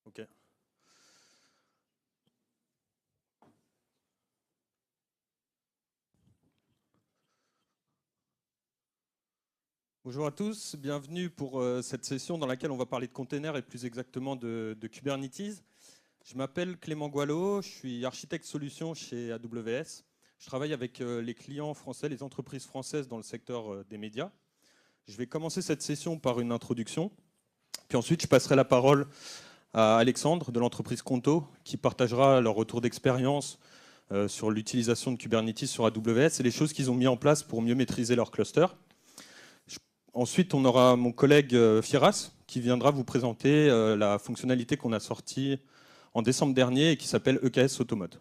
Ok. Bonjour à tous, bienvenue pour cette session dans laquelle on va parler de containers et plus exactement de Kubernetes. Je m'appelle Clément Goileau, je suis architecte solution chez AWS. Je travaille avec les clients français, les entreprises françaises dans le secteur des médias. Je vais commencer cette session par une introduction, puis ensuite je passerai la parole à Alexandre de l'entreprise Conto qui partagera leur retour d'expérience sur l'utilisation de Kubernetes sur AWS et les choses qu'ils ont mis en place pour mieux maîtriser leur cluster. Ensuite, on aura mon collègue Firas qui viendra vous présenter la fonctionnalité qu'on a sortie en décembre dernier et qui s'appelle EKS Automode.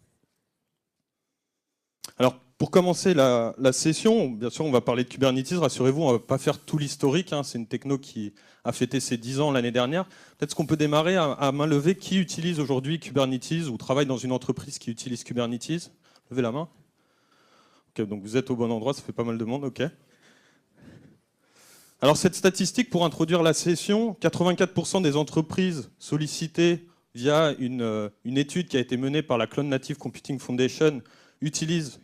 Alors, pour commencer la session, bien sûr, on va parler de Kubernetes. Rassurez-vous, on ne va pas faire tout l'historique. Hein, c'est une techno qui a fêté ses 10 ans l'année dernière. Peut-être qu'on peut démarrer à main levée. Qui utilise aujourd'hui Kubernetes ou travaille dans une entreprise qui utilise Kubernetes? Levez la main. Ok, donc vous êtes au bon endroit, ça fait pas mal de monde. Ok. Alors cette statistique, pour introduire la session, 84% des entreprises sollicitées via une étude qui a été menée par la Cloud Native Computing Foundation utilisent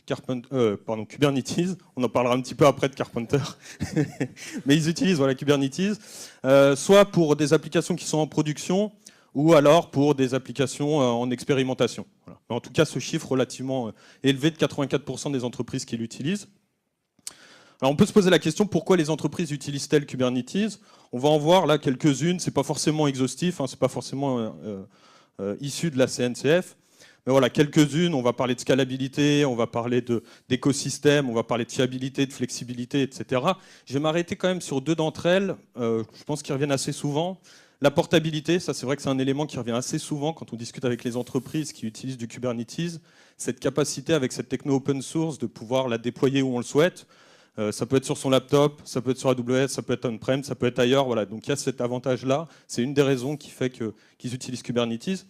Kubernetes. On en parlera un petit peu après de Carpenter. Mais ils utilisent Kubernetes, soit pour des applications qui sont en production, ou alors pour des applications en expérimentation. Voilà. En tout cas, ce chiffre relativement élevé de 84% des entreprises qui l'utilisent. Alors on peut se poser la question, pourquoi les entreprises utilisent-elles Kubernetes? On va en voir là quelques-unes, c'est pas forcément exhaustif, hein, c'est pas forcément issu de la CNCF. Mais voilà, quelques-unes, on va parler de scalabilité, on va parler d'écosystème, on va parler de fiabilité, de flexibilité, etc. Je vais m'arrêter quand même sur deux d'entre elles, je pense qu'ils reviennent assez souvent. La portabilité, ça c'est vrai que c'est un élément qui revient assez souvent quand on discute avec les entreprises qui utilisent du Kubernetes. Cette capacité avec cette techno open source de pouvoir la déployer où on le souhaite. Ça peut être sur son laptop, ça peut être sur AWS, ça peut être on-prem, ça peut être ailleurs. Voilà. Donc il y a cet avantage-là. C'est une des raisons qui fait qu'ils utilisent Kubernetes.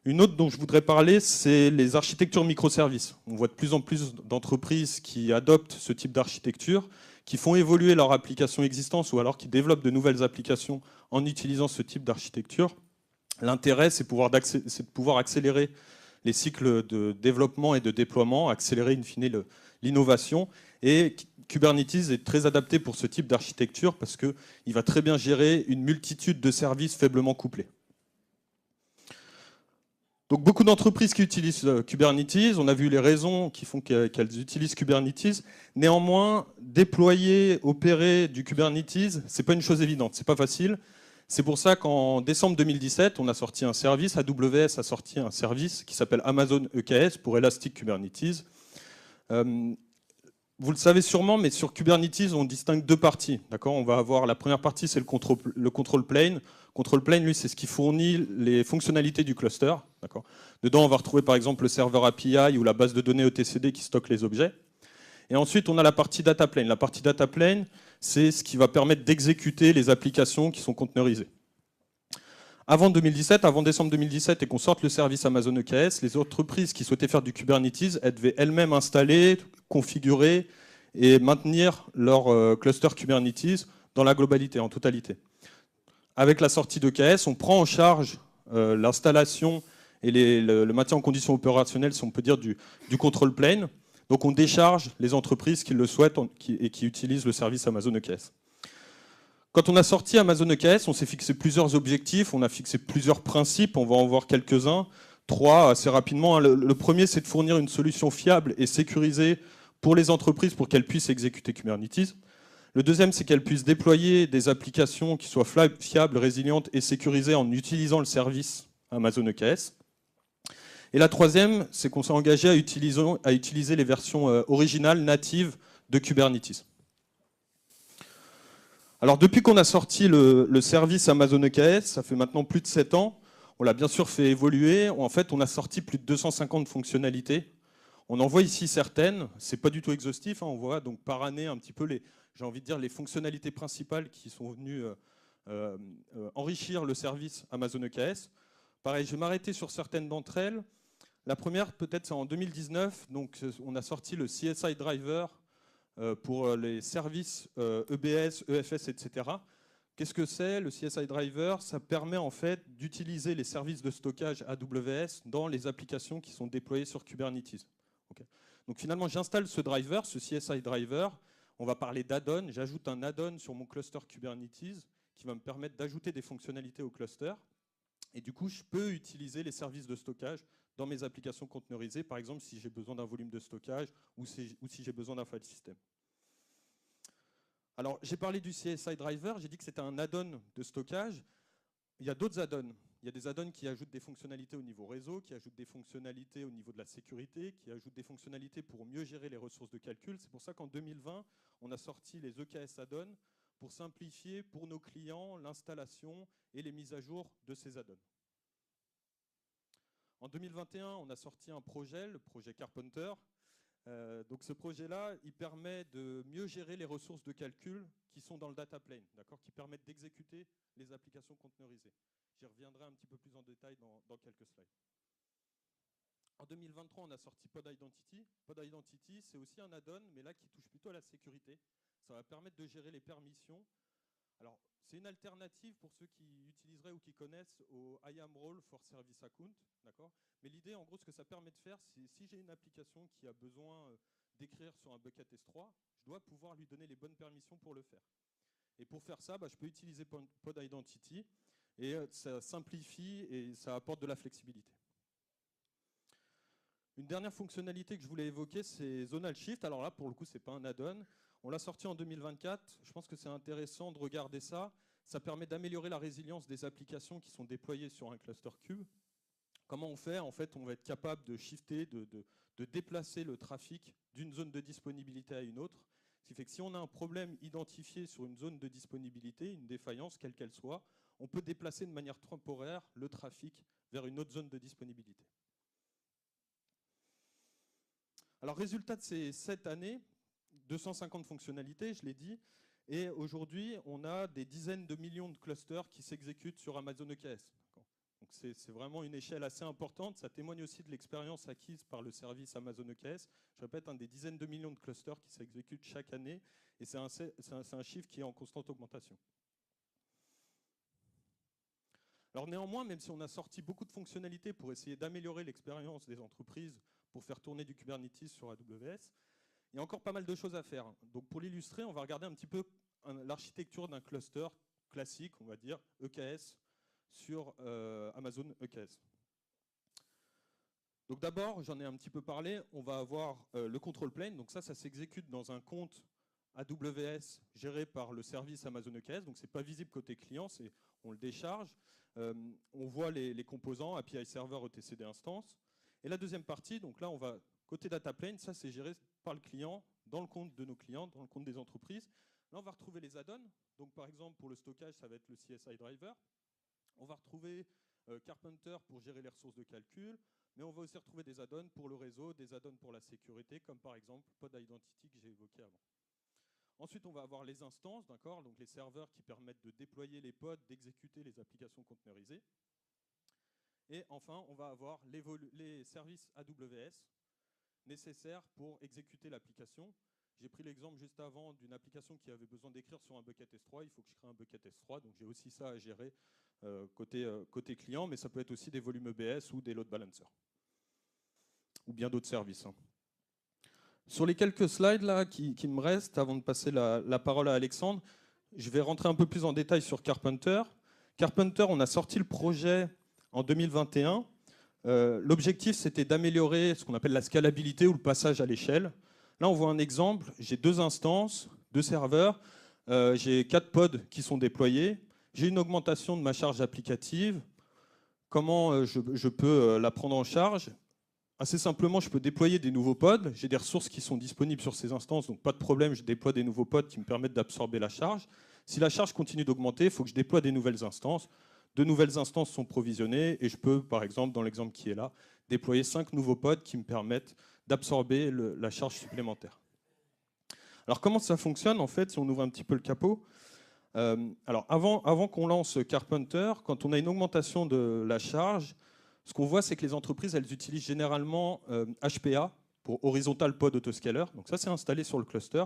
Une autre dont je voudrais parler, c'est les architectures microservices. On voit de plus en plus d'entreprises qui adoptent ce type d'architecture, qui font évoluer leurs applications existantes ou alors qui développent de nouvelles applications en utilisant ce type d'architecture. L'intérêt, c'est de pouvoir accélérer les cycles de développement et de déploiement, accélérer in fine l'innovation. Et Kubernetes est très adapté pour ce type d'architecture parce qu'il va très bien gérer une multitude de services faiblement couplés. Donc beaucoup d'entreprises qui utilisent Kubernetes, on a vu les raisons qui font qu'elles utilisent Kubernetes. Néanmoins, déployer, opérer du Kubernetes, c'est pas une chose évidente, c'est pas facile. C'est pour ça qu'en décembre 2017, on a sorti un service, AWS a sorti un service qui s'appelle Amazon EKS pour Elastic Kubernetes. Vous le savez sûrement, mais sur Kubernetes, on distingue deux parties. On va avoir la première partie, c'est le control plane. Control plane, lui, c'est ce qui fournit les fonctionnalités du cluster. Dedans, on va retrouver par exemple le serveur API ou la base de données etcd qui stocke les objets. Et ensuite, on a la partie data plane. La partie data plane, c'est ce qui va permettre d'exécuter les applications qui sont conteneurisées. Avant décembre 2017 et qu'on sorte le service Amazon EKS, les entreprises qui souhaitaient faire du Kubernetes, elles devaient elles-mêmes installer, configurer et maintenir leur cluster Kubernetes dans la globalité, en totalité. Avec la sortie d'EKS, on prend en charge l'installation et le maintien en condition opérationnelle, si on peut dire, du control plane. Donc on décharge les entreprises qui le souhaitent et qui utilisent le service Amazon EKS. Quand on a sorti Amazon EKS, on s'est fixé plusieurs objectifs, on a fixé plusieurs principes, on va en voir quelques-uns, 3 assez rapidement. Le premier, c'est de fournir une solution fiable et sécurisée pour les entreprises pour qu'elles puissent exécuter Kubernetes. Le deuxième, c'est qu'elles puissent déployer des applications qui soient fiables, résilientes et sécurisées en utilisant le service Amazon EKS. Et la troisième, c'est qu'on s'est engagé à utiliser les versions originales, natives de Kubernetes. Alors depuis qu'on a sorti le service Amazon EKS, ça fait maintenant plus de 7 ans, on l'a bien sûr fait évoluer. En fait, on a sorti plus de 250 fonctionnalités. On en voit ici certaines, c'est pas du tout exhaustif, hein, on voit donc par année un petit peu j'ai envie de dire les fonctionnalités principales qui sont venues enrichir le service Amazon EKS. Pareil, je vais m'arrêter sur certaines d'entre elles. La première, peut-être, c'est en 2019, donc on a sorti le CSI Driver pour les services EBS, EFS, etc. Qu'est-ce que c'est le CSI Driver? Ça permet en fait d'utiliser les services de stockage AWS dans les applications qui sont déployées sur Kubernetes. Okay. Donc finalement, j'installe ce driver, ce CSI Driver. On va parler d'add-on. J'ajoute un add-on sur mon cluster Kubernetes qui va me permettre d'ajouter des fonctionnalités au cluster. Et du coup, je peux utiliser les services de stockage dans mes applications conteneurisées, par exemple si j'ai besoin d'un volume de stockage ou si j'ai besoin d'un file system. Alors, j'ai parlé du CSI Driver, j'ai dit que c'était un add-on de stockage. Il y a d'autres add-ons. Il y a des add-ons qui ajoutent des fonctionnalités au niveau réseau, qui ajoutent des fonctionnalités au niveau de la sécurité, qui ajoutent des fonctionnalités pour mieux gérer les ressources de calcul. C'est pour ça qu'en 2020, on a sorti les EKS add-ons pour simplifier pour nos clients l'installation et les mises à jour de ces add-ons. En 2021, on a sorti un projet, le projet Carpenter. Donc ce projet-là, il permet de mieux gérer les ressources de calcul qui sont dans le data plane, qui permettent d'exécuter les applications conteneurisées. J'y reviendrai un petit peu plus en détail dans quelques slides. En 2023, on a sorti Pod Identity. Pod Identity, c'est aussi un add-on, mais là qui touche plutôt à la sécurité. Ça va permettre de gérer les permissions. Alors, c'est une alternative pour ceux qui utiliseraient ou qui connaissent au IAM Role for Service Account, d'accord ? Mais l'idée, en gros, ce que ça permet de faire, c'est si j'ai une application qui a besoin d'écrire sur un bucket S3, je dois pouvoir lui donner les bonnes permissions pour le faire. Et pour faire ça, je peux utiliser Pod Identity et ça simplifie et ça apporte de la flexibilité. Une dernière fonctionnalité que je voulais évoquer, c'est Zonal Shift. Alors là, pour le coup, ce n'est pas un add-on. On l'a sorti en 2024. Je pense que c'est intéressant de regarder ça. Ça permet d'améliorer la résilience des applications qui sont déployées sur un cluster cube. Comment on fait? En fait, on va être capable de shifter, de déplacer le trafic d'une zone de disponibilité à une autre. Ce qui fait que si on a un problème identifié sur une zone de disponibilité, une défaillance, quelle qu'elle soit, on peut déplacer de manière temporaire le trafic vers une autre zone de disponibilité. Alors, résultat de ces 7 années, 250 fonctionnalités, je l'ai dit, et aujourd'hui, on a des dizaines de millions de clusters qui s'exécutent sur Amazon EKS. Donc c'est vraiment une échelle assez importante. Ça témoigne aussi de l'expérience acquise par le service Amazon EKS. Je répète, des dizaines de millions de clusters qui s'exécutent chaque année, et c'est un chiffre qui est en constante augmentation. Alors néanmoins, même si on a sorti beaucoup de fonctionnalités pour essayer d'améliorer l'expérience des entreprises pour faire tourner du Kubernetes sur AWS, il y a encore pas mal de choses à faire. Donc pour l'illustrer, on va regarder un petit peu l'architecture d'un cluster classique, on va dire EKS, sur Amazon EKS. Donc d'abord, j'en ai un petit peu parlé, on va avoir le control plane. Donc ça s'exécute dans un compte AWS géré par le service Amazon EKS. Donc ce n'est pas visible côté client, on le décharge. On voit les composants, API Server, etcd instance. Et la deuxième partie, donc là, on va côté data plane, ça c'est géré par le client, dans le compte de nos clients, dans le compte des entreprises. Là, on va retrouver les add-ons. Donc par exemple, pour le stockage, ça va être le CSI Driver. On va retrouver Carpenter pour gérer les ressources de calcul, mais on va aussi retrouver des add-ons pour le réseau, des add-ons pour la sécurité, comme par exemple Pod Identity que j'ai évoqué avant. Ensuite, on va avoir les instances, donc les serveurs qui permettent de déployer les pods, d'exécuter les applications conteneurisées. Et enfin, on va avoir les services AWS nécessaires pour exécuter l'application. J'ai pris l'exemple juste avant d'une application qui avait besoin d'écrire sur un bucket S3. Il faut que je crée un bucket S3, donc j'ai aussi ça à gérer côté client, mais ça peut être aussi des volumes EBS ou des load balancers. Ou bien d'autres services. Sur les quelques slides là, qui me restent, avant de passer la parole à Alexandre, je vais rentrer un peu plus en détail sur Carpenter. Carpenter, on a sorti le projet en 2021. L'objectif, c'était d'améliorer ce qu'on appelle la scalabilité ou le passage à l'échelle. Là, on voit un exemple. J'ai 2 instances, 2 serveurs. J'ai 4 pods qui sont déployés. J'ai une augmentation de ma charge applicative. Comment je peux la prendre en charge? Assez simplement, je peux déployer des nouveaux pods. J'ai des ressources qui sont disponibles sur ces instances, donc pas de problème, je déploie des nouveaux pods qui me permettent d'absorber la charge. Si la charge continue d'augmenter, il faut que je déploie des nouvelles instances. De nouvelles instances sont provisionnées et je peux, par exemple, dans l'exemple qui est là, déployer 5 nouveaux pods qui me permettent d'absorber la charge supplémentaire. Alors comment ça fonctionne en fait si on ouvre un petit peu le capot? Alors avant qu'on lance Carpenter, quand on a une augmentation de la charge, ce qu'on voit, c'est que les entreprises, elles utilisent généralement HPA pour Horizontal Pod Autoscaler. Donc ça, c'est installé sur le cluster.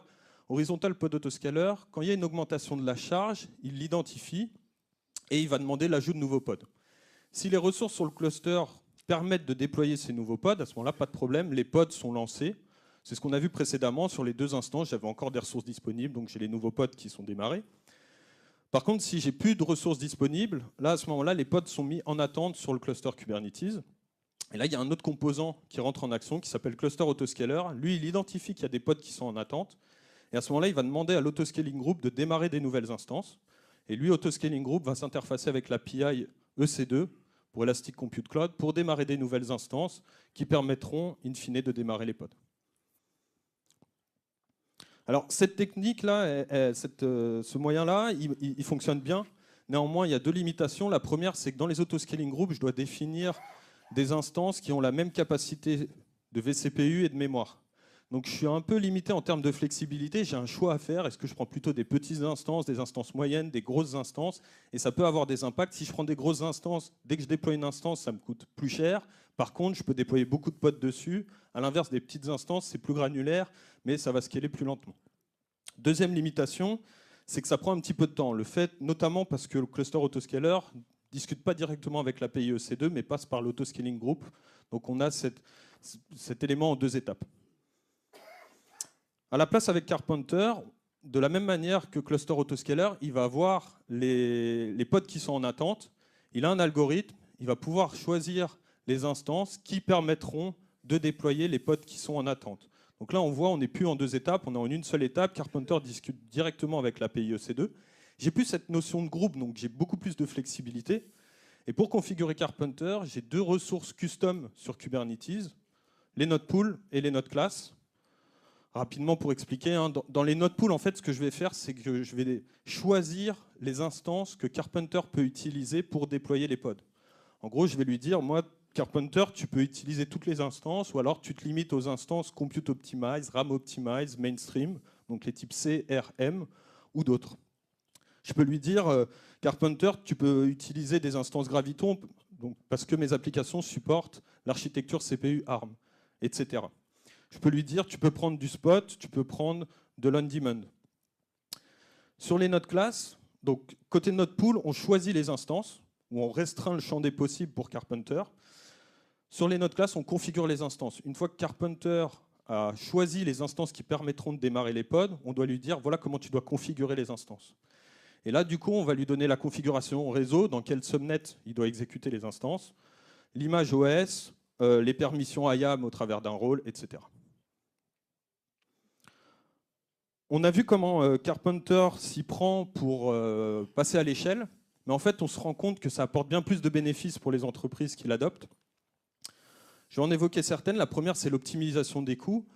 Horizontal pod autoscaler, quand il y a une augmentation de la charge, il l'identifie et il va demander l'ajout de nouveaux pods. Si les ressources sur le cluster permettent de déployer ces nouveaux pods, à ce moment-là, pas de problème, les pods sont lancés. C'est ce qu'on a vu précédemment sur les 2 instances, j'avais encore des ressources disponibles, donc j'ai les nouveaux pods qui sont démarrés. Par contre, si j'ai plus de ressources disponibles, là, à ce moment-là, les pods sont mis en attente sur le cluster Kubernetes. Et là, il y a un autre composant qui rentre en action qui s'appelle Cluster Autoscaler. Lui, il identifie qu'il y a des pods qui sont en attente. Et à ce moment-là, il va demander à l'autoscaling group de démarrer des nouvelles instances. Et lui, Autoscaling Group, va s'interfacer avec l'API EC2 pour Elastic Compute Cloud pour démarrer des nouvelles instances qui permettront, in fine, de démarrer les pods. Alors, cette technique-là, ce moyen-là, il fonctionne bien. Néanmoins, il y a 2 limitations. La première, c'est que dans les autoscaling groups, je dois définir des instances qui ont la même capacité de vCPU et de mémoire. Donc, je suis un peu limité en termes de flexibilité. J'ai un choix à faire. Est-ce que je prends plutôt des petites instances, des instances moyennes, des grosses instances? Et ça peut avoir des impacts. Si je prends des grosses instances, dès que je déploie une instance, ça me coûte plus cher. Par contre, je peux déployer beaucoup de pods dessus. À l'inverse des petites instances, c'est plus granulaire, mais ça va scaler plus lentement. Deuxième limitation, c'est que ça prend un petit peu de temps. Le fait, notamment parce que le cluster autoscaler ne discute pas directement avec l'API EC2, mais passe par l'autoscaling group. Donc on a cet élément en 2 étapes. À la place avec Carpenter, de la même manière que Cluster Autoscaler, il va avoir les pods qui sont en attente. Il a un algorithme, il va pouvoir choisir les instances qui permettront de déployer les pods qui sont en attente. Donc là, on voit, on n'est plus en 2 étapes, on est en une seule étape. Carpenter discute directement avec l'API EC2. J'ai plus cette notion de groupe, donc j'ai beaucoup plus de flexibilité. Et pour configurer Carpenter, j'ai 2 ressources custom sur Kubernetes, les node pools et les node classes. Rapidement pour expliquer, dans les node pools, en fait, ce que je vais faire, c'est que je vais choisir les instances que Carpenter peut utiliser pour déployer les pods. En gros, je vais lui dire, moi, Carpenter, tu peux utiliser toutes les instances, ou alors tu te limites aux instances Compute Optimize, RAM Optimize, Mainstream, donc les types C, R, M, ou d'autres. Je peux lui dire, Carpenter, tu peux utiliser des instances Graviton, donc, parce que mes applications supportent l'architecture CPU ARM, etc. Je peux lui dire, tu peux prendre du spot, tu peux prendre de l'on-demand. Sur les nodes classes, donc côté node pool, on choisit les instances, ou on restreint le champ des possibles pour Carpenter. Sur les nodes classes, on configure les instances. Une fois que Carpenter a choisi les instances qui permettront de démarrer les pods, on doit lui dire, voilà comment tu dois configurer les instances. Et là, du coup, on va lui donner la configuration réseau, dans quel subnet il doit exécuter les instances, l'image OS, les permissions IAM au travers d'un rôle, etc. On a vu comment Carpenter s'y prend pour passer à l'échelle, mais en fait, on se rend compte que ça apporte bien plus de bénéfices pour les entreprises qui l'adoptent. Je vais en évoquer certaines. La première, c'est l'optimisation des coûts,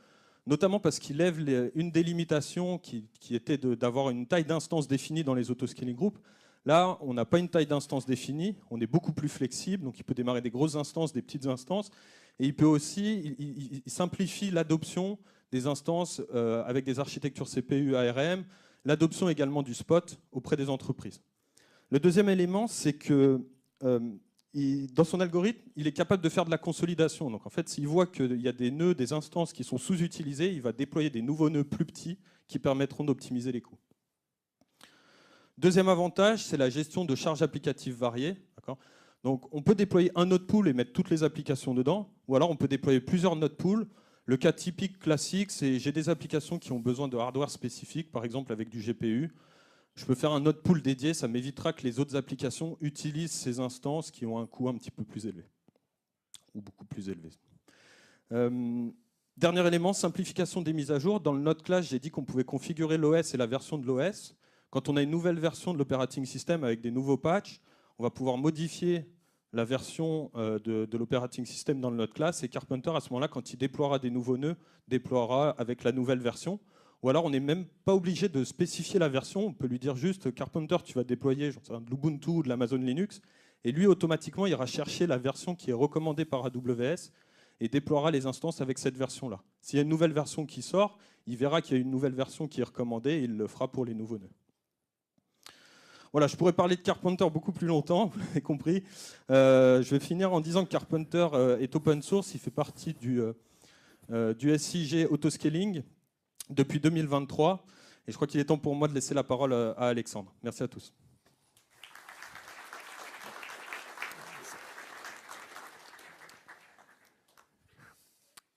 notamment parce qu'il lève une des limitations qui était d'avoir une taille d'instance définie dans les autoscaling groups. Là, on n'a pas une taille d'instance définie, on est beaucoup plus flexible, donc il peut démarrer des grosses instances, des petites instances, et il peut aussi, il simplifie l'adoption des instances avec des architectures CPU ARM, l'adoption également du spot auprès des entreprises. Le deuxième élément, c'est que dans son algorithme, il est capable de faire de la consolidation. Donc en fait, s'il voit qu'il y a des nœuds, des instances qui sont sous-utilisés, il va déployer des nouveaux nœuds plus petits qui permettront d'optimiser les coûts. Deuxième avantage, c'est la gestion de charges applicatives variées. Donc on peut déployer un node pool et mettre toutes les applications dedans, ou alors on peut déployer plusieurs node pools. Le cas typique classique, c'est j'ai des applications qui ont besoin de hardware spécifique, par exemple avec du GPU. Je peux faire un node pool dédié, ça m'évitera que les autres applications utilisent ces instances qui ont un coût un petit peu plus élevé, ou beaucoup plus élevé. Dernier élément, simplification des mises à jour. Dans le node class, j'ai dit qu'on pouvait configurer l'OS et la version de l'OS. Quand on a une nouvelle version de l'operating system avec des nouveaux patchs, on va pouvoir modifier la version de l'operating system dans le node class, et Carpenter, à ce moment-là, quand il déploiera des nouveaux nœuds, déploiera avec la nouvelle version. Ou alors, on n'est même pas obligé de spécifier la version. On peut lui dire juste, Carpenter, tu vas déployer de l'Ubuntu ou de l'Amazon Linux, et lui, automatiquement, il ira chercher la version qui est recommandée par AWS et déploiera les instances avec cette version-là. S'il y a une nouvelle version qui sort, il verra qu'il y a une nouvelle version qui est recommandée, et il le fera pour les nouveaux nœuds. Voilà, je pourrais parler de Carpenter beaucoup plus longtemps, vous l'avez compris. Je vais finir en disant que Carpenter est open source, il fait partie du SIG Autoscaling depuis 2023. Et je crois qu'il est temps pour moi de laisser la parole à Alexandre. Merci à tous.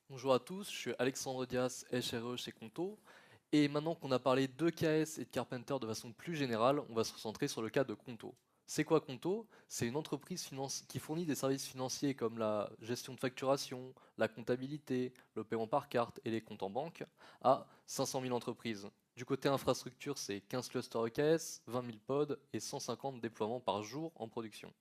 Bonjour à tous, je suis Alexandre Dias, SRE chez Conto. Et maintenant qu'on a parlé d'EKS et de Carpenter de façon plus générale, on va se recentrer sur le cas de Conto. C'est quoi Conto? C'est une entreprise qui fournit des services financiers comme la gestion de facturation, la comptabilité, le paiement par carte et les comptes en banque à 500 000 entreprises. Du côté infrastructure, c'est 15 clusters EKS, 20 000 pods et 150 déploiements par jour en production.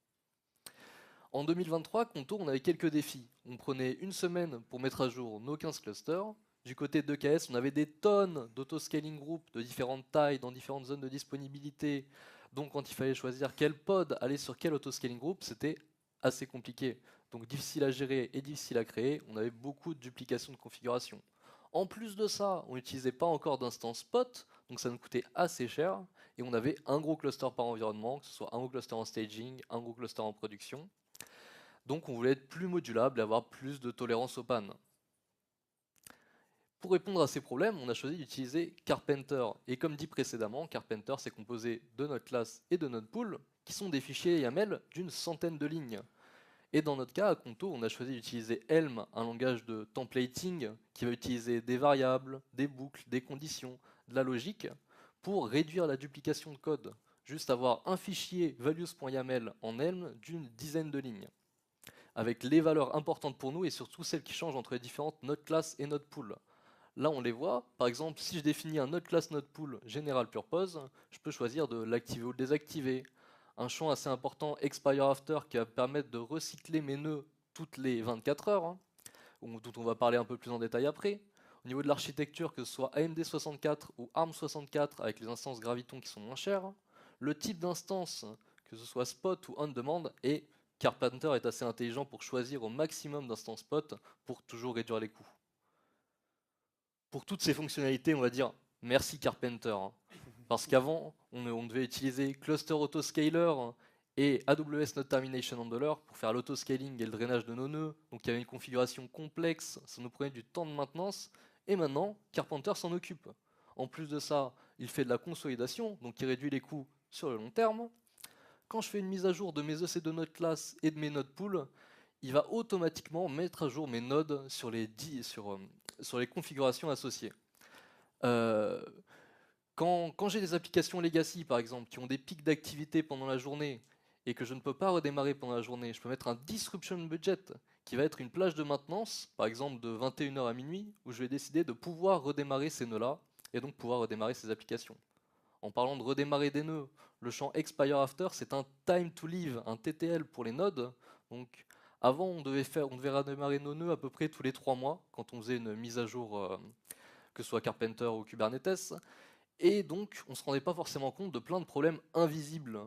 En 2023, Conto, on avait quelques défis. On prenait une semaine pour mettre à jour nos 15 clusters. Du côté d'EKS, on avait des tonnes d'autoscaling group de différentes tailles, dans différentes zones de disponibilité. Donc quand il fallait choisir quel pod aller sur quel autoscaling group, c'était assez compliqué. Donc difficile à gérer et difficile à créer. On avait beaucoup de duplication de configuration. En plus de ça, on n'utilisait pas encore d'instance spot, donc ça nous coûtait assez cher. Et on avait un gros cluster par environnement, que ce soit un gros cluster en staging, un gros cluster en production. Donc on voulait être plus modulable et avoir plus de tolérance aux pannes. Pour répondre à ces problèmes, on a choisi d'utiliser Carpenter. Et comme dit précédemment, Carpenter c'est composé de notre classe et de notre pool, qui sont des fichiers YAML d'une centaine de lignes. Et dans notre cas, à Conto, on a choisi d'utiliser Helm, un langage de templating qui va utiliser des variables, des boucles, des conditions, de la logique, pour réduire la duplication de code. Juste avoir un fichier values.yaml en Helm d'une dizaine de lignes, avec les valeurs importantes pour nous et surtout celles qui changent entre les différentes node class et node pool. Là, on les voit. Par exemple, si je définis un node class node pool general purpose, je peux choisir de l'activer ou de le désactiver. Un champ assez important, expire after, qui va me permettre de recycler mes nœuds toutes les 24 heures, dont on va parler un peu plus en détail après. Au niveau de l'architecture, que ce soit AMD 64 ou ARM 64, avec les instances Graviton qui sont moins chères. Le type d'instance, que ce soit spot ou on-demand, et Carpenter est assez intelligent pour choisir au maximum d'instances spot pour toujours réduire les coûts. Pour toutes ces fonctionnalités, on va dire merci Carpenter. Parce qu'avant, on devait utiliser Cluster Autoscaler et AWS Node Termination Handler pour faire l'autoscaling et le drainage de nos nœuds. Donc il y avait une configuration complexe, ça nous prenait du temps de maintenance. Et maintenant, Carpenter s'en occupe. En plus de ça, il fait de la consolidation, donc il réduit les coûts sur le long terme. Quand je fais une mise à jour de mes EC2 node class et de mes nodes pool, il va automatiquement mettre à jour mes nodes sur les configurations associées. Euh, quand j'ai des applications legacy, par exemple, qui ont des pics d'activité pendant la journée et que je ne peux pas redémarrer pendant la journée, je peux mettre un disruption budget qui va être une plage de maintenance, par exemple de 21h à minuit, où je vais décider de pouvoir redémarrer ces nœuds-là et donc pouvoir redémarrer ces applications. En parlant de redémarrer des nœuds, le champ expire after, c'est un time to leave, un TTL pour les nodes. Donc avant, on devait redémarrer nos nœuds à peu près tous les 3 mois quand on faisait une mise à jour, que ce soit Carpenter ou Kubernetes. Et donc, on ne se rendait pas forcément compte de plein de problèmes invisibles,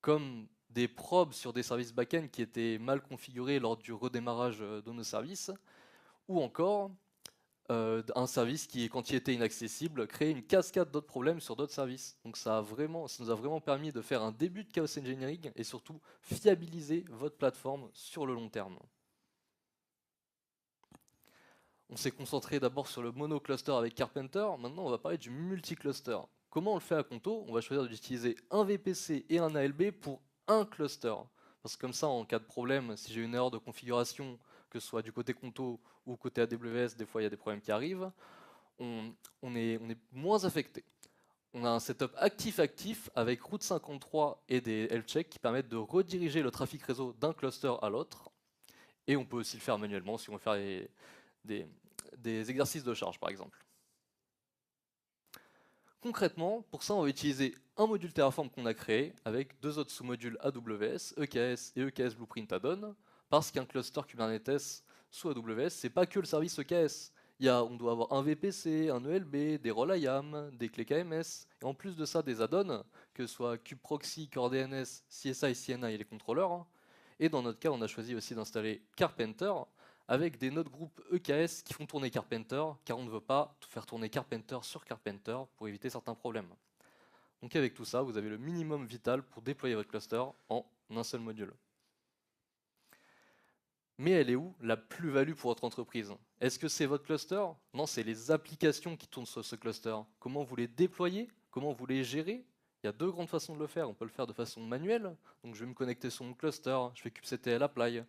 comme des probes sur des services back-end qui étaient mal configurés lors du redémarrage de nos services, ou encore un service qui, quand il était inaccessible, créait une cascade d'autres problèmes sur d'autres services. Donc ça nous a vraiment permis de faire un début de chaos engineering et surtout fiabiliser votre plateforme sur le long terme. On s'est concentré d'abord sur le monocluster avec Carpenter, maintenant on va parler du multicluster. Comment on le fait à Conto? On va choisir d'utiliser un VPC et un ALB pour un cluster. Parce que comme ça, en cas de problème, si j'ai une erreur de configuration, que ce soit du côté Conto ou côté AWS, des fois il y a des problèmes qui arrivent, on est moins affecté. On a un setup actif-actif avec Route 53 et des health checks qui permettent de rediriger le trafic réseau d'un cluster à l'autre. Et on peut aussi le faire manuellement si on veut faire des exercices de charge par exemple. Concrètement, pour ça, on va utiliser un module Terraform qu'on a créé avec deux autres sous-modules AWS, EKS et EKS Blueprint Add-on, parce qu'un cluster Kubernetes sous AWS, c'est pas que le service EKS. On doit avoir un VPC, un ELB, des rôles IAM, des clés KMS, et en plus de ça, des add-ons, que ce soit kubeproxy, CoreDNS, CSI, CNI et les contrôleurs. Et dans notre cas, on a choisi aussi d'installer Carpenter, avec des nodes groupes EKS qui font tourner Carpenter, car on ne veut pas faire tourner Carpenter sur Carpenter pour éviter certains problèmes. Donc avec tout ça, vous avez le minimum vital pour déployer votre cluster en un seul module. Mais elle est où la plus-value pour votre entreprise? Est-ce que c'est votre cluster? Non, c'est les applications qui tournent sur ce cluster. Comment vous les déployez? Comment vous les gérez? Il y a deux grandes façons de le faire. On peut le faire de façon manuelle. Donc je vais me connecter sur mon cluster, je fais kubectl apply.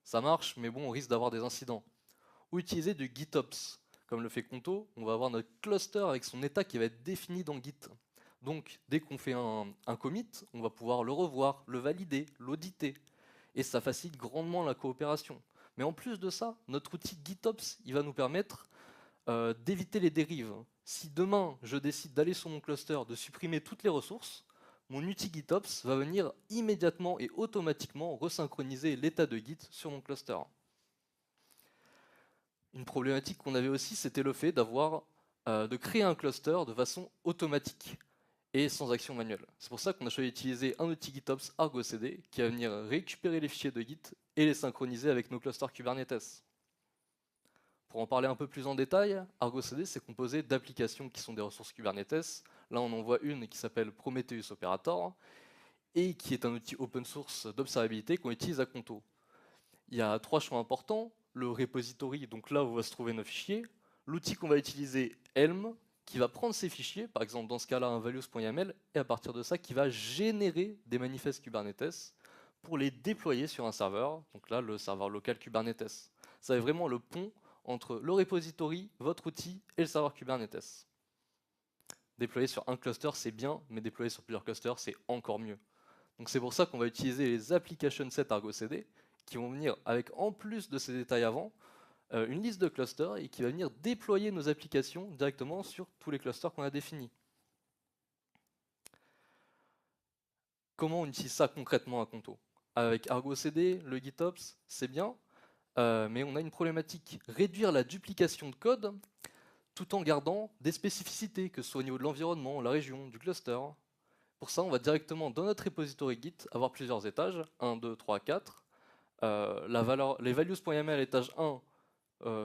Ça marche, mais bon, on risque d'avoir des incidents. Ou utiliser du GitOps. Comme le fait Conto, on va avoir notre cluster avec son état qui va être défini dans Git. Donc dès qu'on fait un commit, on va pouvoir le revoir, le valider, l'auditer. Et ça facilite grandement la coopération. Mais en plus de ça, notre outil GitOps, il va nous permettre d'éviter les dérives. Si demain, je décide d'aller sur mon cluster, de supprimer toutes les ressources, mon outil GitOps va venir immédiatement et automatiquement resynchroniser l'état de Git sur mon cluster. Une problématique qu'on avait aussi, c'était le fait de créer un cluster de façon automatique et sans action manuelle. C'est pour ça qu'on a choisi d'utiliser un outil GitOps Argo CD qui va venir récupérer les fichiers de Git et les synchroniser avec nos clusters Kubernetes. Pour en parler un peu plus en détail, Argo CD c'est composé d'applications qui sont des ressources Kubernetes. Là on en voit une qui s'appelle Prometheus Operator et qui est un outil open source d'observabilité qu'on utilise à Conto. Il y a trois champs importants, le repository, donc là où va se trouver nos fichiers, l'outil qu'on va utiliser Helm, qui va prendre ces fichiers, par exemple dans ce cas-là un values.yaml, et à partir de ça qui va générer des manifestes Kubernetes pour les déployer sur un serveur, donc là le serveur local Kubernetes. Ça est vraiment le pont entre le repository, votre outil et le serveur Kubernetes. Déployer sur un cluster c'est bien, mais déployer sur plusieurs clusters c'est encore mieux. Donc c'est pour ça qu'on va utiliser les application set Argo CD qui vont venir avec, en plus de ces détails avant, une liste de clusters et qui va venir déployer nos applications directement sur tous les clusters qu'on a définis. Comment on utilise ça concrètement à Conto? Avec Argo CD, le GitOps, c'est bien, mais on a une problématique. Réduire la duplication de code tout en gardant des spécificités, que ce soit au niveau de l'environnement, la région, du cluster. Pour ça, on va directement dans notre repository Git avoir plusieurs étages, 1, 2, 3, 4. Les values.yaml à l'étage 1,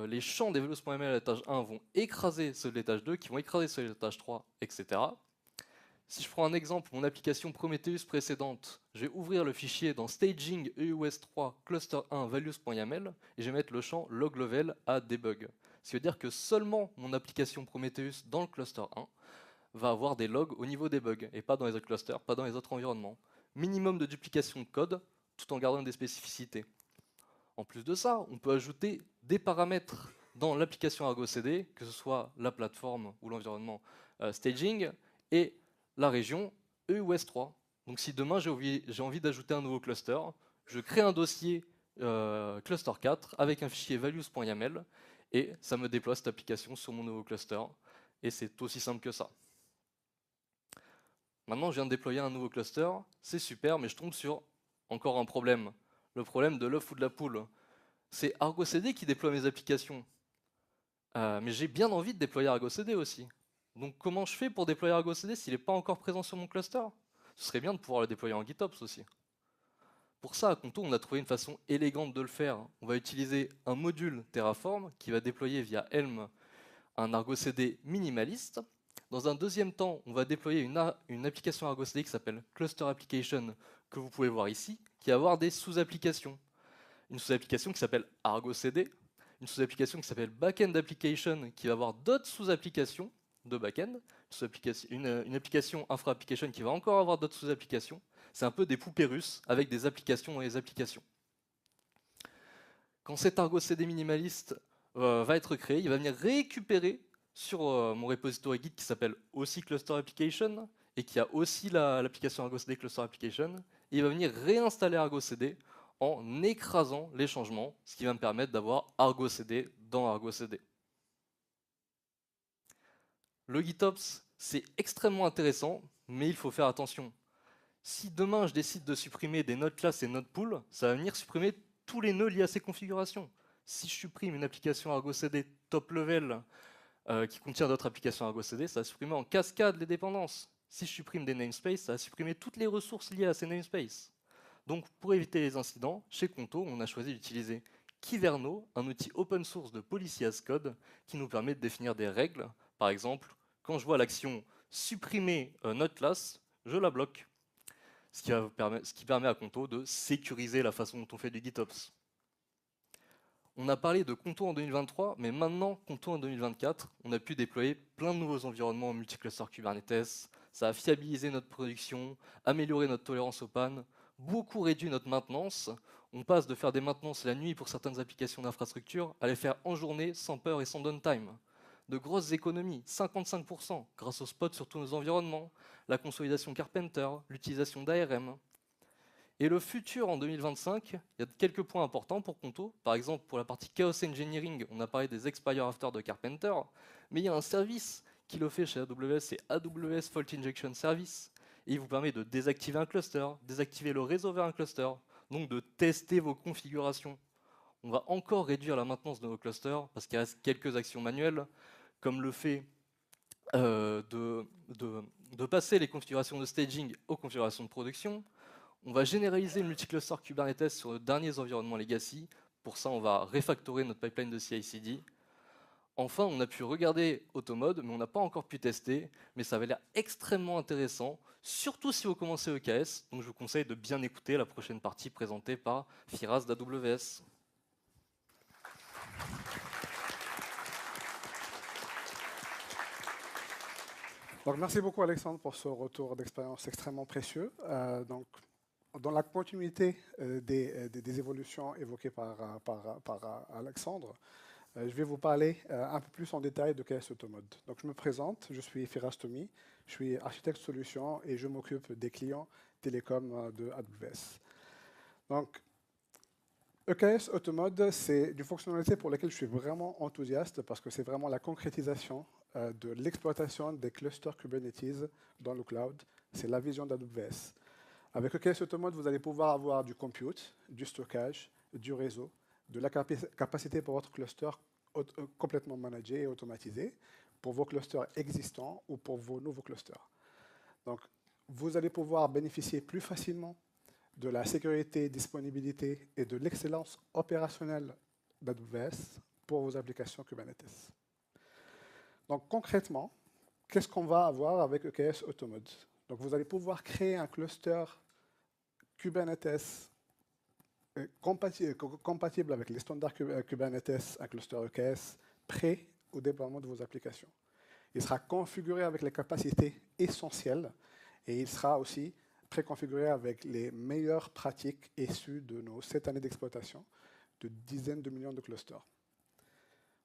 les champs des values.yaml à l'étage 1 vont écraser ceux de l'étage 2, qui vont écraser ceux de l'étage 3, etc. Si je prends un exemple, mon application Prometheus précédente, je vais ouvrir le fichier dans staging EUS3 cluster 1 values.yaml et je vais mettre le champ log level à debug. Ce qui veut dire que seulement mon application Prometheus dans le cluster 1 va avoir des logs au niveau des bugs et pas dans les autres clusters, pas dans les autres environnements. Minimum de duplication de code tout en gardant des spécificités. En plus de ça, on peut ajouter des paramètres dans l'application Argo CD, que ce soit la plateforme ou l'environnement staging et la région EUS3. Donc si demain j'ai envie d'ajouter un nouveau cluster, je crée un dossier cluster 4 avec un fichier values.yaml et ça me déploie cette application sur mon nouveau cluster. Et c'est aussi simple que ça. Maintenant, je viens de déployer un nouveau cluster, c'est super, mais je tombe sur encore un problème. Le problème de l'œuf ou de la poule. C'est Argo CD qui déploie mes applications. Mais j'ai bien envie de déployer Argo CD aussi. Donc comment je fais pour déployer Argo CD s'il n'est pas encore présent sur mon cluster? Ce serait bien de pouvoir le déployer en GitOps aussi. Pour ça, à Conto, on a trouvé une façon élégante de le faire. On va utiliser un module Terraform qui va déployer via Helm un Argo CD minimaliste. Dans un deuxième temps, on va déployer une application Argo CD qui s'appelle Cluster Application, que vous pouvez voir ici, qui va avoir des sous-applications. Une sous-application qui s'appelle Argo CD, une sous-application qui s'appelle Backend Application, qui va avoir d'autres sous-applications de backend, une application Infra Application qui va encore avoir d'autres sous-applications. C'est un peu des poupées russes avec des applications dans les applications. Quand cet Argo CD minimaliste va être créé, il va venir récupérer sur mon repository Git qui s'appelle aussi Cluster Application et qui a aussi l'application Argo CD Cluster Application. Et il va venir réinstaller Argo CD en écrasant les changements, ce qui va me permettre d'avoir Argo CD dans Argo CD. Le GitOps, c'est extrêmement intéressant, mais il faut faire attention. Si demain je décide de supprimer des node classes et node pool, ça va venir supprimer tous les nœuds liés à ces configurations. Si je supprime une application Argo CD top level qui contient d'autres applications Argo CD, ça va supprimer en cascade les dépendances. Si je supprime des namespaces, ça va supprimer toutes les ressources liées à ces namespaces. Donc pour éviter les incidents, chez Conto, on a choisi d'utiliser Kyverno, un outil open source de policy as code qui nous permet de définir des règles. Par exemple, quand je vois l'action supprimer node class, je la bloque. Ce qui permet à Conto de sécuriser la façon dont on fait du GitOps. On a parlé de Conto en 2023, mais maintenant, Conto en 2024, on a pu déployer plein de nouveaux environnements en multicluster Kubernetes. Ça a fiabilisé notre production, amélioré notre tolérance aux pannes, beaucoup réduit notre maintenance. On passe de faire des maintenances la nuit pour certaines applications d'infrastructure à les faire en journée sans peur et sans downtime. De grosses économies, 55%, grâce au spot sur tous nos environnements, la consolidation Carpenter, l'utilisation d'ARM. Et le futur en 2025, il y a quelques points importants pour Conto. Par exemple, pour la partie Chaos Engineering, on a parlé des Expire After de Carpenter, mais il y a un service qui le fait chez AWS, c'est AWS Fault Injection Service. Et il vous permet de désactiver un cluster, désactiver le réseau vers un cluster, donc de tester vos configurations. On va encore réduire la maintenance de nos clusters parce qu'il reste quelques actions manuelles, comme le fait de passer les configurations de staging aux configurations de production. On va généraliser le multicluster Kubernetes sur nos derniers environnements legacy. Pour ça, on va refactorer notre pipeline de CI/CD. Enfin, on a pu regarder Automode, mais on n'a pas encore pu tester. Mais ça avait l'air extrêmement intéressant, surtout si vous commencez EKS. Donc je vous conseille de bien écouter la prochaine partie présentée par Firas d'AWS. Donc, merci beaucoup Alexandre pour ce retour d'expérience extrêmement précieux. Donc, dans la continuité des évolutions évoquées par Alexandre, je vais vous parler un peu plus en détail de KS Automode. Donc, je me présente, je suis Firas Tomi, je suis architecte solution et je m'occupe des clients télécoms de AWS. Donc, EKS Automode, c'est une fonctionnalité pour laquelle je suis vraiment enthousiaste parce que c'est vraiment la concrétisation de l'exploitation des clusters Kubernetes dans le cloud. C'est la vision d'AWS. Avec EKS Automode, vous allez pouvoir avoir du compute, du stockage, du réseau, de la capacité pour votre cluster complètement managé et automatisé pour vos clusters existants ou pour vos nouveaux clusters. Donc, vous allez pouvoir bénéficier plus facilement de la sécurité, disponibilité et de l'excellence opérationnelle d'AWS pour vos applications Kubernetes. Donc concrètement, qu'est-ce qu'on va avoir avec EKS Automode? Donc vous allez pouvoir créer un cluster Kubernetes compatible avec les standards Kubernetes, un cluster EKS prêt au déploiement de vos applications. Il sera configuré avec les capacités essentielles et il sera aussi préconfiguré avec les meilleures pratiques issues de nos 7 années d'exploitation de dizaines de millions de clusters.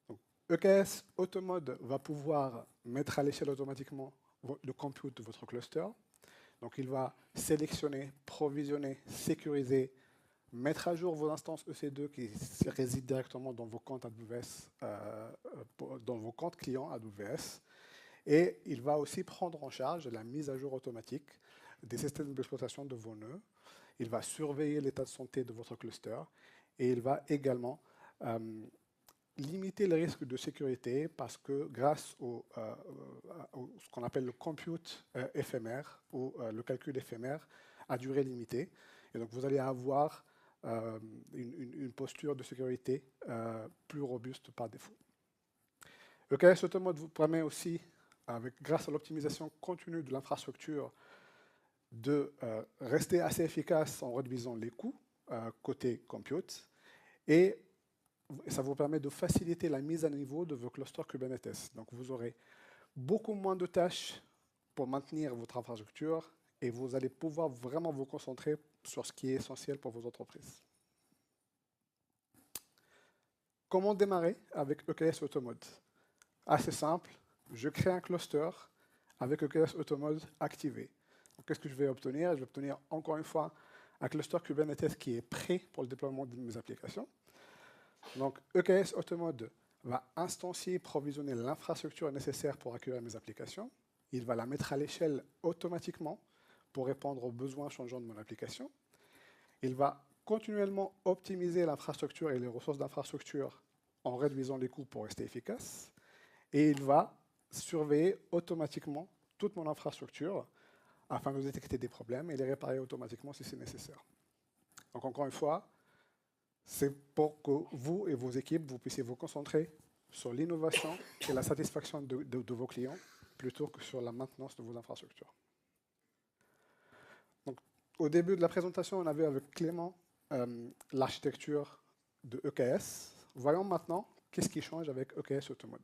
Donc, EKS Automode va pouvoir mettre à l'échelle automatiquement le compute de votre cluster. Donc, il va sélectionner, provisionner, sécuriser, mettre à jour vos instances EC2 qui résident directement dans vos comptes AWS, dans vos comptes clients AWS. Et il va aussi prendre en charge la mise à jour automatique des systèmes d'exploitation de vos nœuds. Il va surveiller l'état de santé de votre cluster et il va également limiter les risques de sécurité parce que grâce au ce qu'on appelle le compute éphémère ou le calcul éphémère à durée limitée. Et donc vous allez avoir une posture de sécurité plus robuste par défaut. EKS Automode vous permet aussi, grâce à l'optimisation continue de l'infrastructure, de rester assez efficace en réduisant les coûts côté compute et ça vous permet de faciliter la mise à niveau de vos clusters Kubernetes. Donc vous aurez beaucoup moins de tâches pour maintenir votre infrastructure et vous allez pouvoir vraiment vous concentrer sur ce qui est essentiel pour vos entreprises. Comment démarrer avec EKS Automode? Assez simple, je crée un cluster avec EKS Automode activé. Qu'est-ce que je vais obtenir? Je vais obtenir encore une fois un cluster Kubernetes qui est prêt pour le déploiement de mes applications. Donc EKS Automode va instancier et provisionner l'infrastructure nécessaire pour accueillir mes applications. Il va la mettre à l'échelle automatiquement pour répondre aux besoins changeants de mon application. Il va continuellement optimiser l'infrastructure et les ressources d'infrastructure en réduisant les coûts pour rester efficace. Et il va surveiller automatiquement toute mon infrastructure afin de détecter des problèmes et les réparer automatiquement si c'est nécessaire. Donc encore une fois, c'est pour que vous et vos équipes, vous puissiez vous concentrer sur l'innovation et la satisfaction de vos clients plutôt que sur la maintenance de vos infrastructures. Donc, au début de la présentation, on avait avec Clément l'architecture de EKS. voyons maintenant qu'est-ce qui change avec EKS Automode.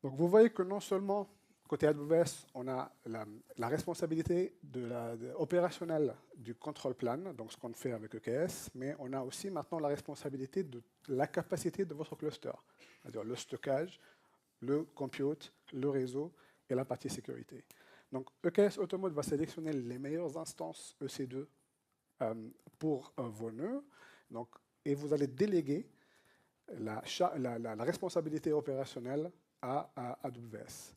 Donc vous voyez que non seulement côté AWS, on a la responsabilité opérationnelle du control plan, donc ce qu'on fait avec EKS, mais on a aussi maintenant la responsabilité de la capacité de votre cluster, c'est-à-dire le stockage, le compute, le réseau et la partie sécurité. Donc EKS Automode va sélectionner les meilleures instances EC2 pour vos nœuds, donc, et vous allez déléguer la responsabilité opérationnelle à AWS.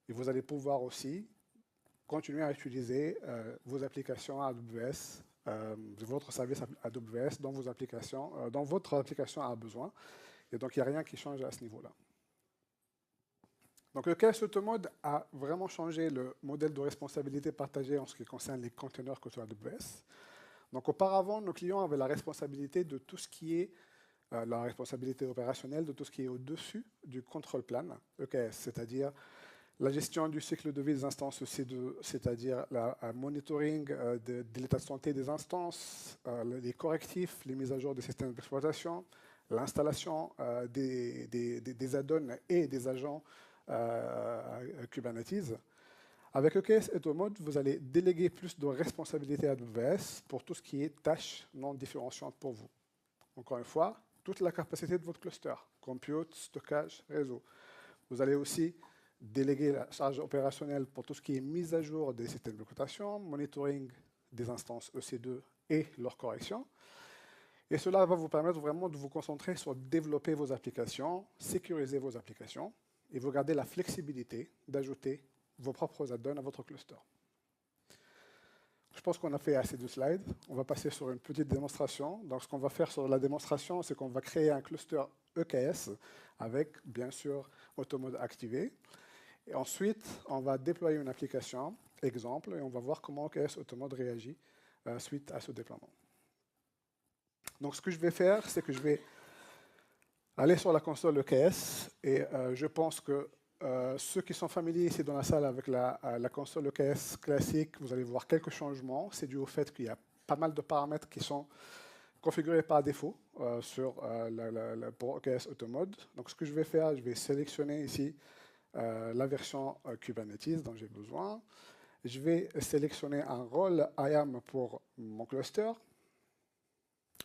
Et vous allez pouvoir aussi continuer à utiliser vos applications AWS, votre service AWS dans votre application a besoin. Et donc, il n'y a rien qui change à ce niveau-là. Donc, EKS Automode a vraiment changé le modèle de responsabilité partagée en ce qui concerne les containers côté AWS. Donc, auparavant, nos clients avaient la responsabilité de tout ce qui est la responsabilité opérationnelle de tout ce qui est au-dessus du control plan EKS, c'est-à-dire la gestion du cycle de vie des instances EC2, c'est-à-dire le monitoring de l'état de santé des instances, les correctifs, les mises à jour des systèmes d'exploitation, l'installation des add-ons et des agents Kubernetes. Avec EKS Automode, vous allez déléguer plus de responsabilités à AWS pour tout ce qui est tâches non différenciantes pour vous. Encore une fois, toute la capacité de votre cluster, compute, stockage, réseau. Vous allez aussi déléguer la charge opérationnelle pour tout ce qui est mise à jour des systèmes d'exploitation, monitoring des instances EC2 et leur correction. Et cela va vous permettre vraiment de vous concentrer sur développer vos applications, sécuriser vos applications, et vous gardez la flexibilité d'ajouter vos propres add-ons à votre cluster. Je pense qu'on a fait assez de slides. On va passer sur une petite démonstration. Donc, ce qu'on va faire sur la démonstration, c'est qu'on va créer un cluster EKS avec, bien sûr, Automode activé. Et ensuite, on va déployer une application, exemple, et on va voir comment EKS Automode réagit suite à ce déploiement. Donc, ce que je vais faire, c'est que je vais aller sur la console EKS et je pense que ceux qui sont familiers ici dans la salle avec la console EKS classique, vous allez voir quelques changements. C'est dû au fait qu'il y a pas mal de paramètres qui sont configurés par défaut pour EKS Automode. Donc ce que je vais faire, je vais sélectionner ici la version Kubernetes dont j'ai besoin. Je vais sélectionner un rôle IAM pour mon cluster,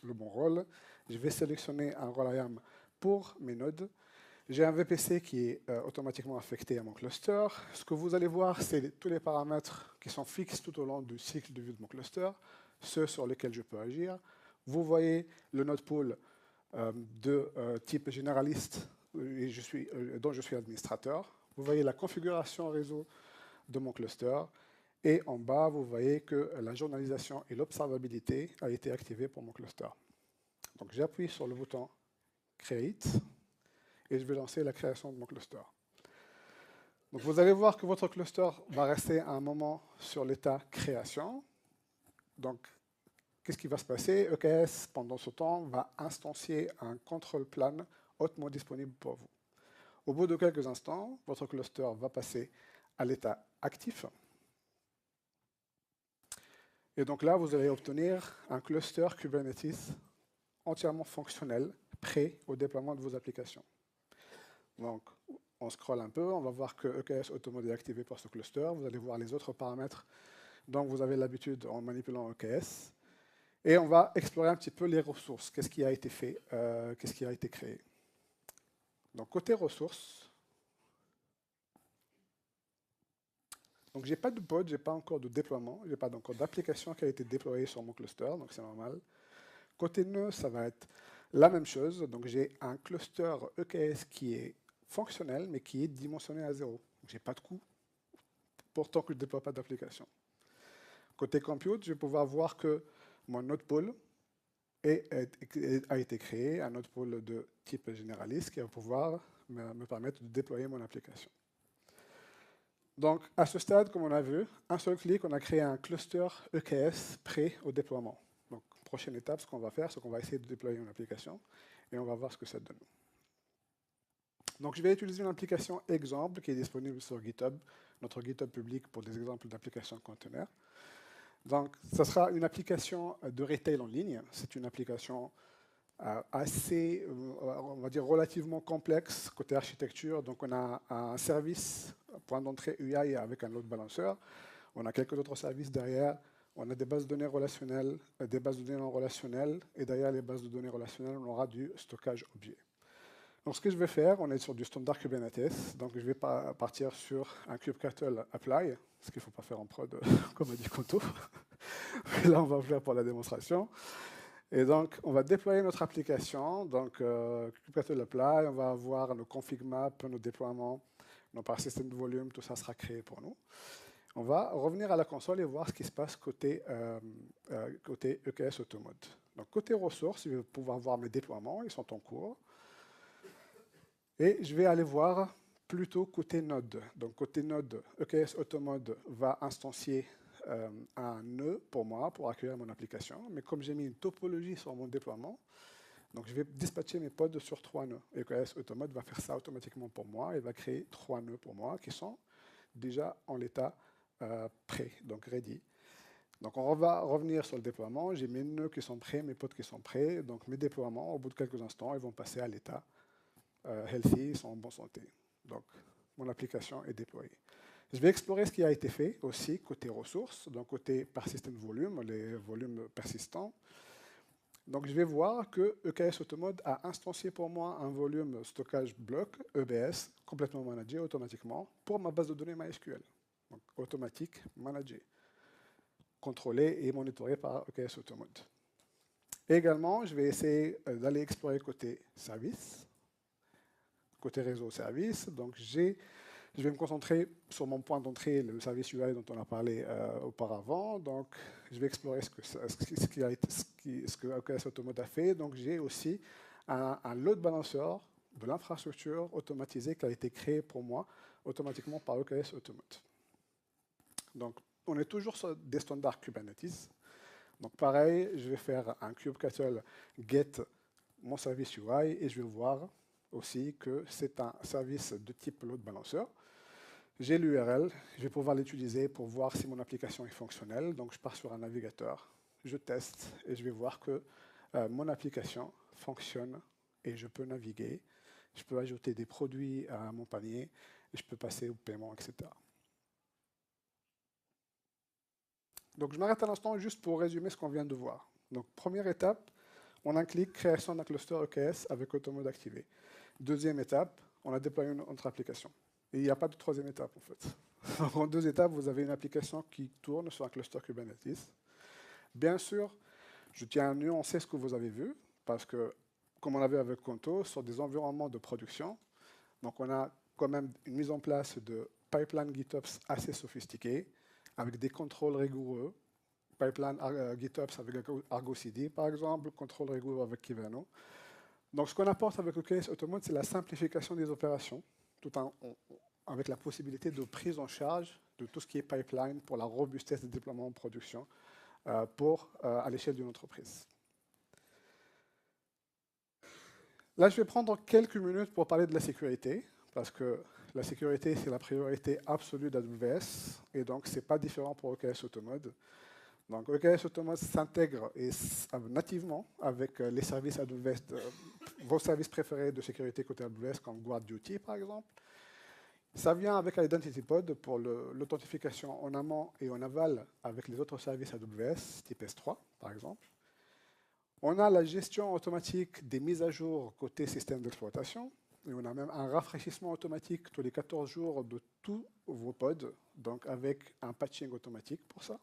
le bon rôle. Je vais sélectionner un rôle IAM pour mes nodes. J'ai un VPC qui est automatiquement affecté à mon cluster. Ce que vous allez voir, c'est tous les paramètres qui sont fixes tout au long du cycle de vie de mon cluster, ceux sur lesquels je peux agir. Vous voyez le node pool de type généraliste dont je suis administrateur. Vous voyez la configuration réseau de mon cluster. Et en bas, vous voyez que la journalisation et l'observabilité a été activée pour mon cluster. Donc j'appuie sur le bouton Create. Et je vais lancer la création de mon cluster. Donc vous allez voir que votre cluster va rester un moment sur l'état création. Donc, qu'est-ce qui va se passer? EKS, pendant ce temps, va instancier un control plan hautement disponible pour vous. Au bout de quelques instants, votre cluster va passer à l'état actif. Et donc là, vous allez obtenir un cluster Kubernetes entièrement fonctionnel, prêt au déploiement de vos applications. Donc, on scrolle un peu, on va voir que EKS Automode est activé pour ce cluster. Vous allez voir les autres paramètres dont vous avez l'habitude en manipulant EKS. Et on va explorer un petit peu les ressources. Qu'est-ce qui a été fait, qu'est-ce qui a été créé. Donc, côté ressources, donc j'ai pas de pod, j'ai pas encore de déploiement, j'ai pas encore d'application qui a été déployée sur mon cluster, donc c'est normal. Côté nœud, ça va être la même chose. Donc, j'ai un cluster EKS qui est fonctionnel, mais qui est dimensionné à 0. Je n'ai pas de coût, pourtant que je ne déploie pas d'application. Côté compute, je vais pouvoir voir que mon node pool a été créé, un node pool de type généraliste qui va pouvoir me permettre de déployer mon application. Donc, à ce stade, comme on a vu, un seul clic, on a créé un cluster EKS prêt au déploiement. Donc, prochaine étape, ce qu'on va faire, c'est qu'on va essayer de déployer une application et on va voir ce que ça donne. Donc, je vais utiliser une application exemple qui est disponible sur GitHub, notre GitHub public pour des exemples d'applications de conteneurs. Donc, ça sera une application de retail en ligne. C'est une application assez, on va dire, relativement complexe côté architecture. Donc, on a un service, point d'entrée UI avec un load balancer. On a quelques autres services derrière. On a des bases de données relationnelles, des bases de données non relationnelles. Et derrière les bases de données relationnelles, on aura du stockage objet. Donc, ce que je vais faire, on est sur du standard Kubernetes. Donc, je vais partir sur un kubectl apply, ce qu'il ne faut pas faire en prod, comme a dit Conto. Mais là, on va le faire pour la démonstration. Et donc, on va déployer notre application. Donc, kubectl apply, on va avoir nos config maps, nos déploiements, nos par système de volume, tout ça sera créé pour nous. On va revenir à la console et voir ce qui se passe côté EKS Automode. Donc, côté ressources, je vais pouvoir voir mes déploiements, ils sont en cours. Et je vais aller voir plutôt côté node. Donc, côté node, EKS Automode va instancier un nœud pour moi, pour accueillir mon application. Mais comme j'ai mis une topologie sur mon déploiement, donc je vais dispatcher mes pods sur 3 nœuds. EKS Automode va faire ça automatiquement pour moi. Il va créer 3 nœuds pour moi qui sont déjà en l'état prêt, donc ready. Donc on va revenir sur le déploiement. J'ai mes nœuds qui sont prêts, mes pods qui sont prêts. Donc mes déploiements, au bout de quelques instants, ils vont passer à l'état healthy, ils sont en bonne santé. Donc mon application est déployée. Je vais explorer ce qui a été fait aussi côté ressources, donc côté persistent volume, les volumes persistants. Donc je vais voir que EKS Automode a instancié pour moi un volume stockage bloc, EBS, complètement managé automatiquement pour ma base de données MySQL. Donc automatique, managé, contrôlé et monitoré par EKS Automode. Également, je vais essayer d'aller explorer côté service, côté réseau service. Donc je vais me concentrer sur mon point d'entrée, le service UI dont on a parlé auparavant. Donc, je vais explorer ce que EKS Automode a fait. Donc, j'ai aussi un load balancer de l'infrastructure automatisée qui a été créé pour moi automatiquement par EKS Automode. Donc, on est toujours sur des standards Kubernetes. Donc, pareil, je vais faire un kubectl get mon service UI et je vais voir aussi que c'est un service de type load balancer. J'ai l'URL, je vais pouvoir l'utiliser pour voir si mon application est fonctionnelle. Donc je pars sur un navigateur, je teste et je vais voir que mon application fonctionne et je peux naviguer. Je peux ajouter des produits à mon panier et je peux passer au paiement, etc. Donc je m'arrête un instant juste pour résumer ce qu'on vient de voir. Donc première étape, on a un clic création d'un cluster EKS avec Automode activé. Deuxième étape, on a déployé notre application. Et il n'y a pas de troisième étape, en fait. En 2 étapes, vous avez une application qui tourne sur un cluster Kubernetes. Bien sûr, je tiens à nuancer ce que vous avez vu, parce que, comme on l'avait avec Conto, sur des environnements de production, donc on a quand même une mise en place de pipeline GitOps assez sophistiqués, avec des contrôles rigoureux, pipeline GitOps avec Argo CD, par exemple, contrôle rigoureux avec Kiveno. Donc, ce qu'on apporte avec EKS Automode, c'est la simplification des opérations, tout avec la possibilité de prise en charge de tout ce qui est pipeline pour la robustesse des déploiements en production à l'échelle d'une entreprise. Là, je vais prendre quelques minutes pour parler de la sécurité, parce que la sécurité, c'est la priorité absolue d'AWS, et donc ce n'est pas différent pour EKS Automode. Donc, EKS Automode s'intègre nativement avec les services AWS, vos services préférés de sécurité côté AWS, comme GuardDuty, par exemple. Ça vient avec l'IdentityPod pour l'authentification en amont et en aval avec les autres services AWS, type S3, par exemple. On a la gestion automatique des mises à jour côté système d'exploitation. Et on a même un rafraîchissement automatique tous les 14 jours de tous vos pods, donc avec un patching automatique pour ça.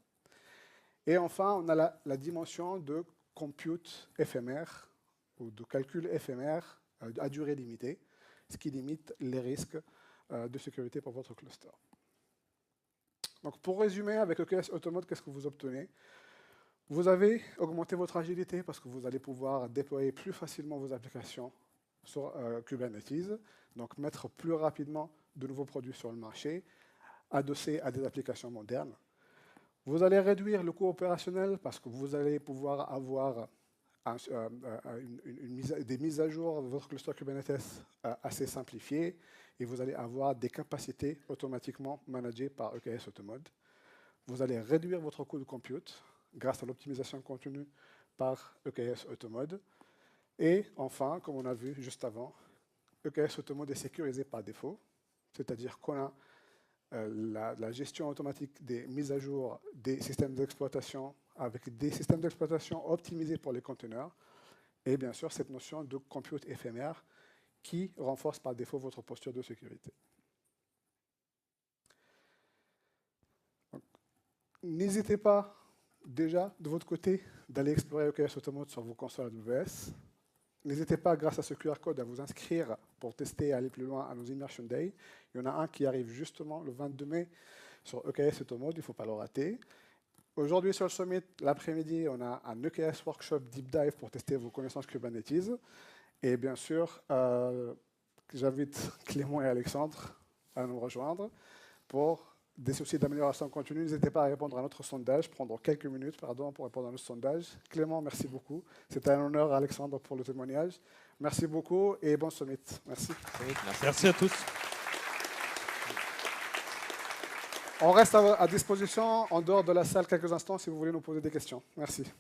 Et enfin, on a la dimension de compute éphémère ou de calcul éphémère à durée limitée, ce qui limite les risques de sécurité pour votre cluster. Donc, pour résumer, avec EKS Automode, qu'est-ce que vous obtenez? Vous avez augmenté votre agilité parce que vous allez pouvoir déployer plus facilement vos applications sur Kubernetes, donc mettre plus rapidement de nouveaux produits sur le marché, adossés à des applications modernes. Vous allez réduire le coût opérationnel parce que vous allez pouvoir avoir des mises à jour de votre cluster Kubernetes assez simplifiées et vous allez avoir des capacités automatiquement managées par EKS Automode. Vous allez réduire votre coût de compute grâce à l'optimisation continue par EKS Automode. Et enfin, comme on a vu juste avant, EKS Automode est sécurisé par défaut, c'est-à-dire qu'on a la gestion automatique des mises à jour des systèmes d'exploitation avec des systèmes d'exploitation optimisés pour les conteneurs, et bien sûr cette notion de compute éphémère qui renforce par défaut votre posture de sécurité. N'hésitez pas déjà de votre côté d'aller explorer EKS Automode sur vos consoles AWS. N'hésitez pas, grâce à ce QR code, à vous inscrire pour tester et aller plus loin à nos Immersion Day. Il y en a un qui arrive justement le 22 mai sur EKS Automode, il ne faut pas le rater. Aujourd'hui, sur le Summit, l'après-midi, on a un EKS Workshop Deep Dive pour tester vos connaissances Kubernetes. Et bien sûr, j'invite Clément et Alexandre à nous rejoindre pour des soucis d'amélioration continue. N'hésitez pas à répondre à notre sondage, prendre quelques minutes pour répondre à notre sondage. Clément, merci beaucoup. C'était un honneur, Alexandre, pour le témoignage. Merci beaucoup et bon Summit. Merci. Merci à tous. On reste à disposition en dehors de la salle quelques instants si vous voulez nous poser des questions. Merci.